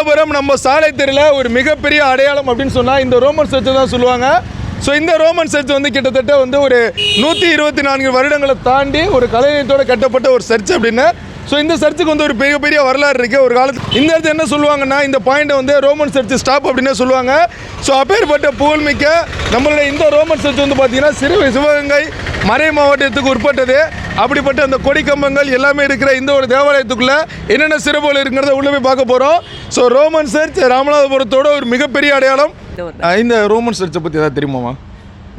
ராமநாதபுரம் நம்ம சாலை தெருவில் ஒரு மிகப்பெரிய அடையாளம் அப்படின்னு சொன்னால் இந்த ரோமன் சர்ச்சை தான் சொல்லுவாங்க. ஸோ இந்த ரோமன் சர்ச் வந்து கிட்டத்தட்ட வந்து ஒரு 124 வருடங்களை தாண்டி ஒரு கலைஞத்தோடு கட்டப்பட்ட ஒரு சர்ச் அப்படின்னு. ஸோ இந்த சர்ச்சுக்கு வந்து ஒரு பெரிய வரலாறு இருக்குது. ஒரு காலத்தில் இந்த இடத்துல என்ன சொல்லுவாங்கன்னா, இந்த பாயிண்ட்டை வந்து ரோமன் சர்ச் ஸ்டாப் அப்படின்னு சொல்லுவாங்க. ஸோ அப்பேற்பட்ட புகழ்மிக்க நம்மளுடைய இந்த ரோமன் சர்ச் வந்து பார்த்திங்கன்னா சிவகங்கை மறை மாவட்டத்துக்கு உட்பட்டது. அப்படிப்பட்ட அந்த கொடி கம்பங்கள் எல்லாமே இருக்கிற இந்த ஒரு தேவாலயத்துக்குள்ளே என்னென்ன சிறப்புகள் இருக்குங்கிறத உள்ளே போய் பார்க்க போகிறோம். ஸோ ரோமன் சர்ச் ராமநாதபுரத்தோட ஒரு மிகப்பெரிய அடையாளம். இந்த ரோமன் சர்ச்சை பற்றி ஏதாவது தெரியுமாமா?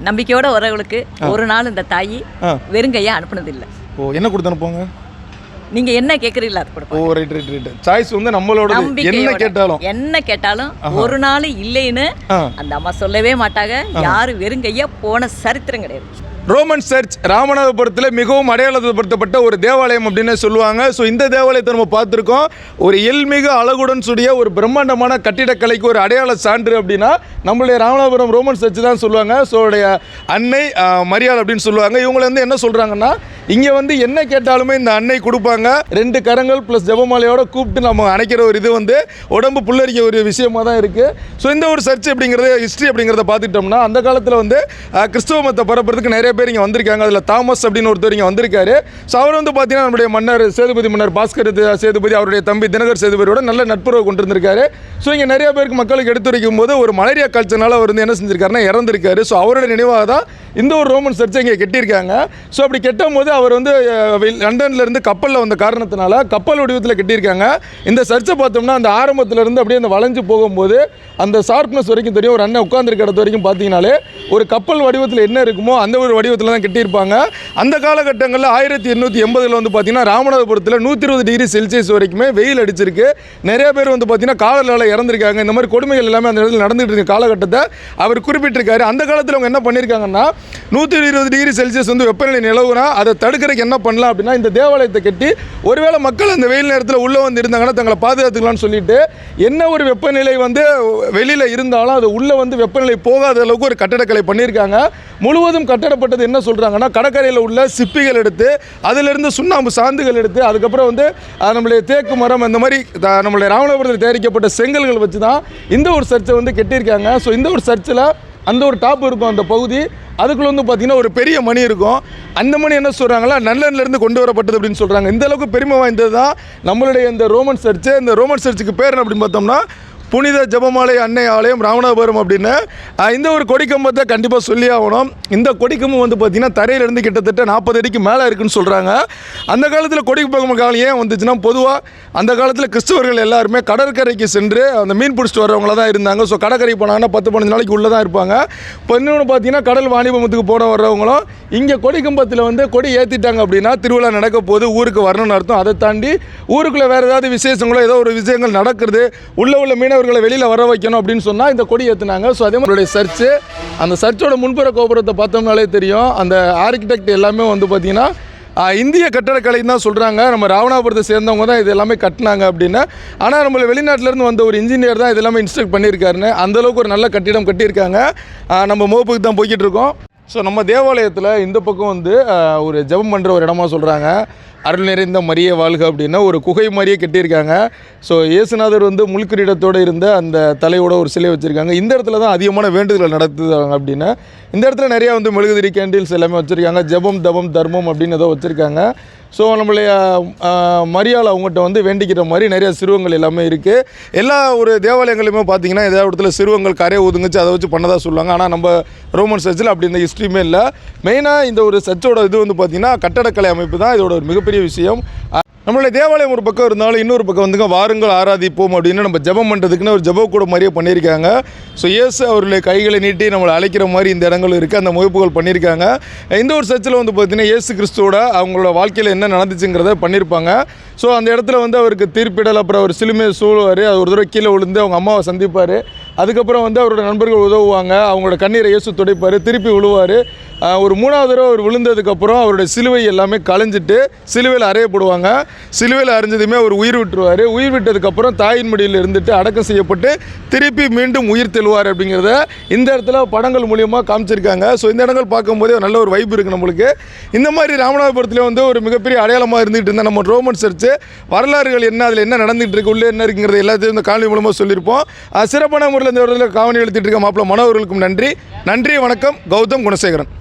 நம்பிக்கையோட வரவங்களுக்கு ஒரு நாள் இந்த தாய் வெறுங்கையா அனுப்புனதில்லை. ஓ, என்ன கொடுத்து அனுப்புவாங்க? நீங்க என்ன கேட்குறீங்களா அது கொடுப்போம். ஓ, ரைட். சாய்ஸ் வந்து நம்மளோட என்ன கேட்டாலும் ஒரு நாள் இல்லைன்னு அந்த அம்மா சொல்லவே மாட்டாங்க. யாரும் வெறுங்கையா போன சரித்திரம் கிடையாது. ரோமன் சர்ச் ராமநாதபுரத்தில் மிகவும் அடையாளப்படுத்தப்பட்ட ஒரு தேவாலயம் அப்படின்னு சொல்லுவாங்க. ஸோ இந்த தேவாலயத்தை நம்ம பார்த்துருக்கோம். ஒரு எல்மிகு அழகுடன் கூடிய ஒரு பிரம்மாண்டமான கட்டிடக்கலைக்கு ஒரு அடையாள சான்று அப்படின்னா நம்மளுடைய ராமநாதபுரம் ரோமன் சர்ச் தான் சொல்லுவாங்க. ஸோ உடைய அன்னை மரியாள் அப்படின்னு சொல்லுவாங்க. இவங்களை வந்து என்ன சொல்கிறாங்கன்னா, இங்கே வந்து என்ன கேட்டாலுமே இந்த அன்னை கொடுப்பாங்க. 2 கரங்கள் ப்ளஸ் ஜெபமாலையோட கூப்பிட்டு நம்ம அணைக்கிற ஒரு இது வந்து உடம்பு புல்லரிக்க ஒரு விஷயமாக தான் இருக்குது. ஸோ இந்த ஒரு சர்ச் அப்படிங்கிறது ஹிஸ்ட்ரி அப்படிங்கிறத பார்த்துட்டோம்னா, அந்த காலத்தில் வந்து கிறிஸ்துவ மதத்தை பரப்புறதுக்கு நிறைய பேர் இங்கே வந்திருக்காங்க. அதில் தாமஸ் அப்படின்னு ஒருத்தர் இங்கே வந்திருக்காரு. ஸோ அவர் வந்து பார்த்தீங்கன்னா நம்முடைய மன்னர் சேதுபதி மன்னர் பாஸ்கர் சேதுபதி அவருடைய தம்பி தினகர் சேதுபதியோட நல்ல நட்புறவு கொண்டு இருந்திருக்காரு. ஸோ இங்கே நிறைய பேருக்கு மக்களுக்கு எடுத்துரைக்கும் போது ஒரு மலேரியா காய்ச்சனால அவர் வந்து என்ன செஞ்சிருக்காருன்னா இறந்திருக்காரு. ஸோ அவரோட நினைவாக தான் இந்த ஒரு ரோமன் சர்ச்சை இங்கே கட்டியிருக்காங்க. ஸோ அப்படி கட்டும் போது அவர் வந்து லண்டன்லேருந்து கப்பலில் வந்த காரணத்தினால கப்பல் வடிவத்தில் கட்டியிருக்காங்க. இந்த சர்ச்சை பார்த்தோம்னா அந்த ஆரம்பத்திலேருந்து அப்படியே அந்த வளைஞ்சு போகும்போது அந்த ஷார்ப்னஸ் வரைக்கும் தெரியும். ஒரு அண்ணன் உட்காந்துருக்க இடத்து வரைக்கும் பார்த்தீங்கனாலே ஒரு கப்பல் வடிவத்தில் என்ன இருக்குமோ அந்த ஒரு வடிவத்தில் தான் கட்டியிருப்பாங்க. அந்த காலகட்டங்களில் 1880 வந்து பார்த்தீங்கன்னா ராமநாதபுரத்தில் 120 டிகிரி செல்சியஸ் வரைக்குமே வெயில் அடிச்சிருக்கு. நிறைய பேர் வந்து பார்த்தீங்கன்னா காலநிலை இறந்துருக்காங்க. இந்த மாதிரி கொடுமைகள் எல்லாமே அந்த இடத்துல நடந்துகிட்டு இருக்க காலகட்டத்தை அவர் குறிப்பிட்டிருக்காரு. அந்த காலத்தில் அவங்க என்ன பண்ணியிருக்காங்கன்னா, 120 டிகிரி செல்சியஸ் வந்து வெப்பநிலை நிலவுனா அதை தடுக்கிறதுக்கு என்ன பண்ணலாம் அப்படின்னா, இந்த தேவாலயத்தை கட்டி ஒருவேளை மக்கள் அந்த வெயில் நேரத்தில் உள்ளே வந்து இருந்தாங்கன்னா தங்களை பாதுகாத்துக்கலாம்னு சொல்லிட்டு என்ன ஒரு வெப்பநிலை வந்து வெளியில் இருந்தாலும் அது உள்ளே வந்து வெப்பநிலை போகாத அளவுக்கு ஒரு கட்டடக்கலை பண்ணியிருக்காங்க. முழுவதும் கட்டடப்பட்டது என்ன சொல்கிறாங்கன்னா, கடற்கரையில் உள்ள சிப்பிகள் எடுத்து அதிலிருந்து சுண்ணாம்பு சாந்துகள் எடுத்து அதுக்கப்புறம் வந்து நம்மளுடைய தேக்கு மரம் அந்த மாதிரி நம்மளுடைய ராமநாதபுரத்தில் தயாரிக்கப்பட்ட செங்கல்கள் வச்சு தான் இந்த ஒரு சர்ச்சை வந்து கட்டியிருக்காங்க. ஸோ இந்த ஒரு சர்ச்சில் அந்த ஒரு டாப் இருக்கும் அந்த பகுதி, அதுக்குள்ள வந்து பார்த்தீங்கன்னா ஒரு பெரிய மணி இருக்கும். அந்த மணி என்ன சொல்கிறாங்களா, லண்டன்லேருந்து கொண்டு வரப்பட்டது அப்படின்னு சொல்கிறாங்க. இந்த அளவுக்கு பெருமை வாய்ந்தது தான் நம்மளுடைய இந்த ரோமன் சர்ச்சு. இந்த ரோமன் சர்ச்சுக்கு பேர் என்ன அப்படின்னு பார்த்தோம்னா, புனித ஜெபமாலை அன்னை ஆலயம் ராமநாதபுரம் அப்படின்னு. இந்த ஒரு கொடிக்கம்பத்தை கண்டிப்பாக சொல்லி ஆகணும். இந்த கொடிக்கம்பம் வந்து பார்த்திங்கன்னா தரையிலேருந்து கிட்டத்தட்ட 40 அடிக்கு மேலே இருக்குன்னு சொல்கிறாங்க. அந்த காலத்தில் கொடிக்கம்பம் காலம் ஏன் வந்துச்சுன்னா, பொதுவாக அந்த காலத்தில் கிறிஸ்தவர்கள் எல்லாருமே கடற்கரைக்கு சென்று அந்த மீன் பிடிச்சிட்டு வரவங்கள தான் இருந்தாங்க. ஸோ கடற்கரை போனாங்கன்னா 10-15 நாளைக்கு உள்ளே தான் இருப்பாங்க. இப்போ இன்னொன்று பார்த்தீங்கன்னா கடல் வாணிபத்துக்கு போன வர்றவங்களும் இங்கே கொடிக்கம்பத்தில் வந்து கொடி ஏற்றிட்டாங்க அப்படின்னா திருவிழா நடக்க போது ஊருக்கு வரணும்னு அர்த்தம். அதை தாண்டி ஊருக்குள்ளே வேறு ஏதாவது விசேஷங்களோ ஏதோ ஒரு விஷயங்கள் நடக்கிறது, உள்ள மீனவர்களை வெளியில் வர வைக்கணும் அப்படின்னு சொன்னால் இந்த கொடி ஏற்றுனாங்க. ஸோ அதே மாதிரி சர்ச்சு, அந்த சர்ச்சோட முன்புற கோபுரத்தை பார்த்தோம்னாலே தெரியும். அந்த ஆர்கிடெக்ட் எல்லாமே வந்து பார்த்திங்கன்னா இந்திய கட்டடக்கலை தான் சொல்கிறாங்க. நம்ம ராமநாதபுரத்தை சேர்ந்தவங்க தான் இது எல்லாமே கட்டினாங்க அப்படின்னு. ஆனால் நம்மளை வெளிநாட்டிலேருந்து வந்த ஒரு இன்ஜினியர் தான் இது எல்லாமே இன்ஸ்ட்ரக்ட் பண்ணியிருக்காருன்னு. அந்தளவுக்கு ஒரு நல்ல கட்டிடம் கட்டியிருக்காங்க. நம்ம மோப்புக்கு தான் போய்கிட்டு இருக்கோம். ஸோ நம்ம தேவாலயத்தில் இந்த பக்கம் வந்து ஒரு ஜெபம் பண்ணுற ஒரு இடமா சொல்கிறாங்க. அருள் நிறைந்த மரியே வாழ்க அப்படின்னு ஒரு குகை மாதிரியே கட்டியிருக்காங்க. ஸோ இயேசுநாதர் வந்து முள்கிரீடத்தோடு இருந்த அந்த தலையோட ஒரு சிலை வச்சுருக்காங்க. இந்த இடத்துல தான் அதிகமான வேண்டுதல் நடத்துவாங்க அப்படின்னு. இந்த இடத்துல நிறையா வந்து மெழுகுதிரி கேண்டில்ஸ் எல்லாமே வச்சுருக்காங்க. ஜெபம் தபம் தர்மம் அப்படின்னு ஏதோ வச்சுருக்காங்க. ஸோ நம்மளுடைய மரியாள் அவங்ககிட்ட வந்து வேண்டிக்கிற மாதிரி நிறைய சிறுவங்கள் எல்லாமே இருக்குது. எல்லா ஒரு தேவாலயங்களையுமே பார்த்திங்கன்னா ஏதாவது இடத்துல சிறுவங்கள் கரையை ஒதுங்குச்சு அதை வச்சு பண்ணதாக சொல்லுவாங்க. ஆனால் நம்ம ரோமன் சர்ச்சில் அப்படி இந்த ஹிஸ்ட்ரியுமே இல்லை. மெயினாக இந்த ஒரு சர்ச்சோட இது வந்து பார்த்திங்கன்னா கட்டடக்கலை அமைப்பு தான் இதோட ஒரு மிகப்பெரிய விஷயம். நம்மளுடைய தேவாலயம் ஒரு பக்கம் இருந்தாலும் இன்னொரு பக்கம் வந்துங்க வாருங்கள் ஆராதிப்போம் அப்படின்னு நம்ம ஜெபம் பண்ணுறதுக்குன்னு ஒரு ஜெப கூட மாதிரியே பண்ணியிருக்காங்க. ஸோ இயேசு அவருடைய கைகளை நீட்டி நம்மளை அழைக்கிற மாதிரி இந்த இடங்கள் இருக்குது. அந்த முயற்சிகள் பண்ணியிருக்காங்க. இந்த ஒரு சர்ச்சில் வந்து பார்த்திங்கன்னா இயேசு கிறிஸ்துவோட அவங்களோட வாழ்க்கையில் என்ன நடந்துச்சுங்கிறத பண்ணியிருப்பாங்க. ஸோ அந்த இடத்துல வந்து அவருக்கு தீர்ப்பிடல், அப்புறம் அவர் சிலுமையை சூழுவார், அது ஒரு தடவை கீழே விழுந்து அவங்க அம்மாவை சந்திப்பார். அதுக்கப்புறம் வந்து அவரோட நண்பர்கள் உதவுவாங்க, அவங்களோட கண்ணீரை இயேசு துடைப்பார், திருப்பி விழுவார். ஒரு 3வது தடவை அவர் விழுந்ததுக்கப்புறம் அவருடைய சிலுவை எல்லாமே களைஞ்சிட்டு சிலுவையில் அறையப்படுவாங்க. சிலுவையில் அரைஞ்சதுமே அவர் உயிர் விட்டுருவார். உயிர் விட்டதுக்கப்புறம் தாயின் மடியில் இருந்துட்டு அடக்கம் செய்யப்பட்டு திருப்பி மீண்டும் உயிர் தெழுவார் அப்படிங்கிறத இந்த இடத்துல படங்கள் மூலியமாக காமிச்சிருக்காங்க. ஸோ இந்த இடங்கள் பார்க்கும்போதே நல்ல ஒரு வைப் இருக்குது நம்மளுக்கு. இந்த மாதிரி ராமநாதபுரத்தில் வந்து ஒரு மிகப்பெரிய அடையாளமாக இருந்துகிட்டு இருந்தால் நம்ம ரோமன் சர்ச்சு வரலாறுகள் என்ன, அதில் என்ன நடந்துகிட்டு இருக்கு, உள்ளே என்ன இருக்குங்கிறது எல்லாத்தையும் இந்த காணொலி மூலமாக சொல்லியிருப்போம். சிறப்பான முறையில் இந்த இடத்துல காவணி எழுத்திட்டு இருக்க மாப்பிள்ள மனோவர்களுக்கும் நன்றி. வணக்கம். கௌதம் குணசேகரன்.